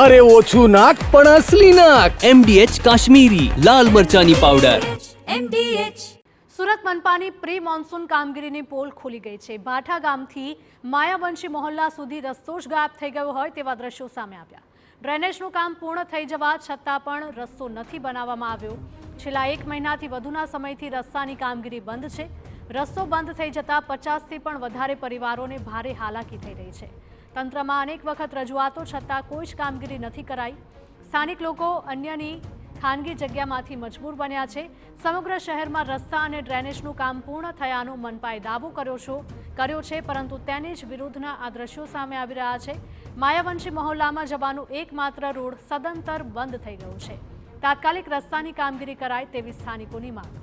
अरे ओछू नाक पण असली नाक। MDH काश्मीरी लाल मरचानी पाउडर। MDH। સુરત મનપાની પ્રી મોન્સૂન કામગીરીની પોલ ખુલી ગઈ છે। ભાઠા ગામથી માયાવંશી મહોલ્લા સુધી રસ્તો જ ગાયબ થઈ ગયો હોય તેવા દ્રશ્યો સામે આવ્યા। ડ્રેનેજનું કામ પૂર્ણ થઈ જવા છતાં પણ રસ્તો નથી બનાવવામાં આવ્યો। છેલ્લા 1 મહિનાથી વધુના સમયથી રસ્તાની કામગીરી બંધ છે। રસ્તો બંધ થઈ જતા 50થી પણ વધારે પરિવારોને ભારે હાલાકી થઈ રહી છે। તંત્રમાં અનેક વખત રજૂઆતો છતાં કોઈ જ કામગીરી નથી કરાઈ। સ્થાનિક લોકો અન્યની ખાનગી જગ્યામાંથી મજબૂર બન્યા છે। સમગ્ર શહેરમાં રસ્તા અને ડ્રેનેજનું કામ પૂર્ણ થયાનો મનપાએ દાવો કર્યો છે, પરંતુ તેની જ વિરુદ્ધના આ દ્રશ્યો સામે આવી રહ્યા છે। માયાવંશી મહોલ્લામાં જવાનો એકમાત્ર રોડ સદંતર બંધ થઈ ગયો છે। તાત્કાલિક રસ્તાની કામગીરી કરાય તેવી સ્થાનિકોની માંગ।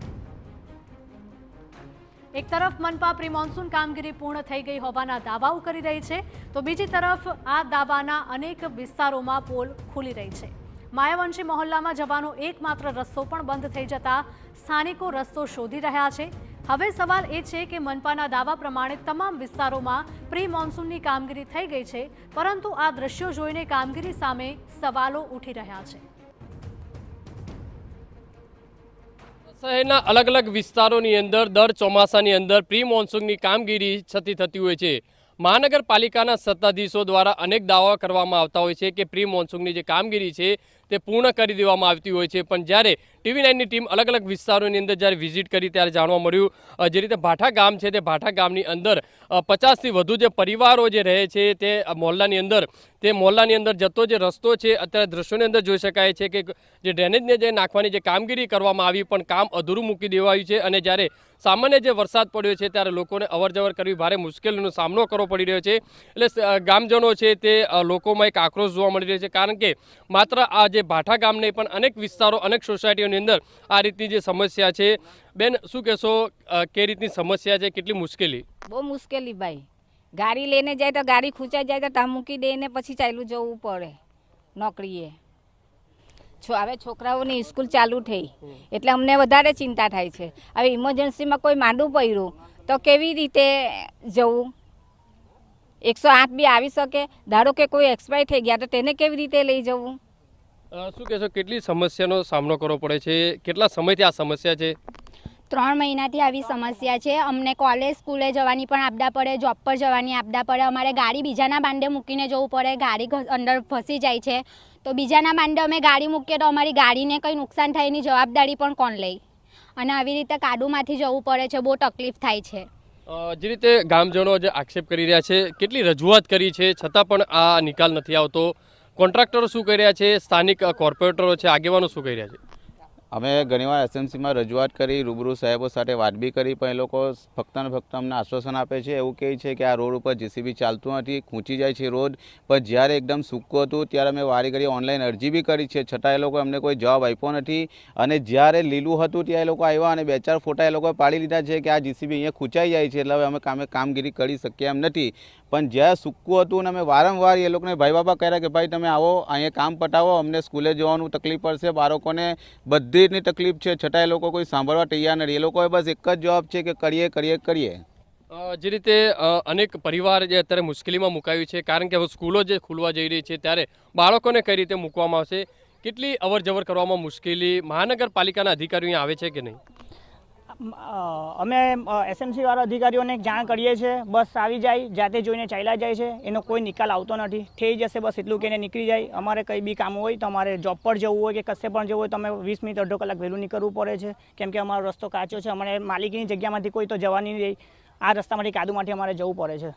એક તરફ મનપા પ્રી મોન્સૂન કામગીરી પૂર્ણ થઈ ગઈ હોવાના દાવાઓ કરી રહી છે, તો બીજી તરફ આ દાવાના અનેક વિસ્તારોમાં પોલ ખુલી રહી છે। માયાવંશી મહોલ્લામાં જવાનો એકમાત્ર રસ્તો પણ બંધ થઈ જતા સ્થાનિકો રસ્તો શોધી રહ્યા છે। હવે સવાલ એ છે કે મનપાના દાવા પ્રમાણે તમામ વિસ્તારોમાં પ્રી મોન્સૂનની કામગીરી થઈ ગઈ છે, પરંતુ આ દ્રશ્યો જોઈને કામગીરી સામે સવાલો ઉઠી રહ્યા છે। શહેરના અલગ અલગ વિસ્તારોની અંદર દર ચોમાસાની અંદર પ્રી મોન્સૂનની કામગીરી થતી હોય છે। મહાનગરપાલિકાના સત્તાધીશો દ્વારા અનેક દાવા કરવામાં આવતા હોય છે કે પ્રી મોન્સૂનની જે કામગીરી છે તે પૂર્ણ કરી દેવામાં આવતી હોય છે, પણ જ્યારે TV9ની ટીમ અલગ અલગ વિસ્તારોની અંદર જ્યારે વિઝિટ કરી ત્યારે જાણવા મળ્યું જે રીતે ભાઠા ગામ છે તે ભાઠા ગામની અંદર 50થી વધુ જે પરિવારો જે રહે છે તે મોહલ્લાની અંદર જતો જે રસ્તો છે અત્યારે દ્રશ્યોની અંદર જોઈ શકાય છે કે જે ડ્રેનેજને જે નાખવાની જે કામગીરી કરવામાં આવી પણ કામ અધૂરું મૂકી દેવાયું છે। અને જ્યારે સામાન્ય જે વરસાદ પડ્યો છે ત્યારે લોકોને અવરજવર કરવી ભારે મુશ્કેલીનો સામનો કરવો પડી રહ્યો છે। એટલે ગામજનો છે તે લોકોમાં એક આક્રોશ જોવા મળી રહ્યો છે, કારણ કે માત્ર આ જે ભાઠા ગામ નહીં પણ અનેક વિસ્તારો અનેક સોસાયટીઓની અંદર આ રીતની જે સમસ્યા છે। બેન, શું કહેશો, કે રીતની સમસ્યા છે, કેટલી મુશ્કેલી? બહુ મુશ્કેલી ભાઈ। ગાડી લઈને જાય તો ગાડી ખૂંચાઈ જાય તો ત્યાં મૂકી દઈને પછી ચાલ્યું જવું પડે નોકરીએ। હવે છોકરાઓની સ્કૂલ ચાલુ થઈ એટલે અમને વધારે ચિંતા થાય છે। હવે ઇમરજન્સીમાં કોઈ માંડું પડ્યું તો કેવી રીતે જવું? 108 બી આવી શકે, ધારો કે કોઈ એક્સપાયર થઈ ગયા તો તેને કેવી રીતે લઈ જવું? શું કહેશો, કેટલી સમસ્યાનો સામનો કરવો પડે છે? કેટલા સમયથી આ સમસ્યા છે? 3 મહિનાથી આવી સમસ્યા છે। અમને કોલેજ સ્કૂલે જવાની પણ આપદા પડે, જોબ પર જવાની આપદા પડે। અમારે ગાડી બીજાના બાંડે મૂકીને જવું પડે, ગાડી અંદર ફસી જાય છે તો બીજાના બાંડે અમે ગાડી મૂકીએ તો અમારી ગાડીને કંઈ નુકસાન થાય એની જવાબદારી પણ કોણ લે? અને આવી રીતે કાદુમાંથી જવું પડે છે, બહુ તકલીફ થાય છે। જે રીતે ગામજનો જે આક્ષેપ કરી રહ્યા છે, કેટલી રજૂઆત કરી છે છતાં પણ આ નિકાલ નથી આવતો। કોન્ટ્રાક્ટરો શું કરી રહ્યા છે, સ્થાનિક કોર્પોરેટરો છે, આગેવાનો શું કરી રહ્યા છે? અમે ઘણીવાર SMCમાં રજૂઆત કરી, રૂબરૂ સાહેબો સાથે વાત બી કરી, પણ એ લોકો ફક્ત ને ફક્ત અમને આશ્વાસન આપે છે, એવું કહે છે કે આ રોડ ઉપર JCB ચાલતું નથી, ખૂંચી જાય છે રોડ। પણ જ્યારે એકદમ સૂકું હતું ત્યારે અમે વારી ઘડી ઓનલાઈન અરજી બી કરી છે, છતાં એ લોકો અમને કોઈ જવાબ આપ્યો નથી। અને જ્યારે લીલું હતું ત્યાં એ લોકો આવ્યા અને 2-4 ફોટા એ લોકોએ પાડી લીધા છે કે આ JCB અહીંયા ખૂંચાઈ જાય છે, એટલે હવે અમે કામગીરી કરી શકીએ એમ નથી। પણ જ્યાં સૂકું હતું ને અમે વારંવાર એ લોકોને ભાઈ બાબા કર્યા કે ભાઈ તમે આવો, અહીંયા કામ પટાવો, અમને સ્કૂલે જવાનું તકલીફ પડશે, બાળકોને બધી રીતની તકલીફ છે, છતાં એ લોકો કોઈ સાંભળવા તૈયાર નથી। એ લોકોએ બસ એક જ જવાબ છે કે કરીએ। જે રીતે અનેક પરિવાર જે અત્યારે મુશ્કેલીમાં મુકાયું છે, કારણ કે હવે સ્કૂલો જે ખુલવા જઈ રહી છે ત્યારે બાળકોને કઈ રીતે મૂકવામાં આવશે? કેટલી અવર જવર કરવામાં મુશ્કેલી? મહાનગરપાલિકાના અધિકારીઓ અહીંયા આવે છે કે નહીં? અમે SMC વાળા અધિકારીઓને જાણ કરીએ છીએ, બસ આવી જાય, જાતે જોઈને ચાલ્યા જાય છે, એનો કોઈ નિકાલ આવતો નથી। થઈ જશે બસ એટલું કહીને નીકળી જાય। અમારે કંઈ બી કામ હોય તો અમારે જોબ પર જવું હોય કે કશે પણ જવું હોય તો અમે 20 મિનિટ અડધો કલાક વહેલું નીકળવું પડે છે, કેમ કે અમારો રસ્તો કાચો છે। અમારે માલિકીની જગ્યામાંથી કોઈ તો જવાની નહીં, આ રસ્તામાંથી કાદુમાંથી અમારે જવું પડે છે।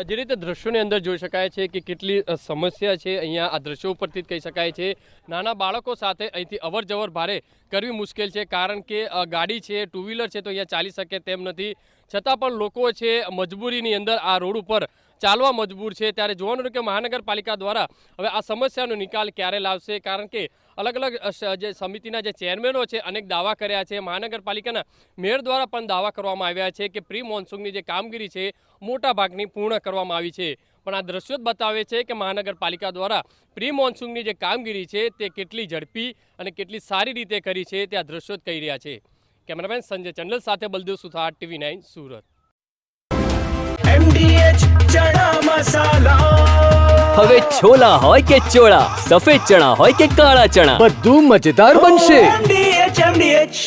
જે રીતે દ્રશ્યોની અંદર જોઈ શકાય છે કે કેટલી સમસ્યા છે અહીંયા આ દ્રશ્યો ઉપરથી જ કહી શકાય છે। નાના બાળકો સાથે અહીંથી અવર જવર ભારે કરવી મુશ્કેલ છે, કારણ કે ગાડી છે, 2 વ્હીલર છે તો અહીંયા ચાલી શકે તેમ નથી, છતાં પણ લોકો છે મજબૂરીની અંદર આ રોડ ઉપર ચાલવા મજબૂર છે। ત્યારે જોવાનું કે મહાનગરપાલિકા દ્વારા હવે આ સમસ્યાનો નિકાલ ક્યારે લાવશે, કારણ કે અલગ અલગ જે સમિતિના જે ચેરમેનો છે અનેક દાવા કર્યા છે। મહાનગરપાલિકાના મેયર દ્વારા પણ દાવા કરવામાં આવ્યા છે કે પ્રી મોન્સૂનની જે કામગીરી છે મોટા ભાગની પૂર્ણ કરવામાં આવી છે, પણ આ દ્રશ્યો જ બતાવે છે કે મહાનગરપાલિકા દ્વારા પ્રી મોન્સૂનની જે કામગીરી છે તે કેટલી ઝડપી અને કેટલી સારી રીતે કરી છે તે આ દ્રશ્યો જ કહી રહ્યા છે। કેમેરામેન સંજય ચંડલ સાથે બલદેવ સુથાર, TV9 સુરત। MDH ચણા મસાલા। હવે છોલા હોય કે ચોળા, સફેદ ચણા હોય કે કાળા ચણા, બધું મજેદાર બનશે.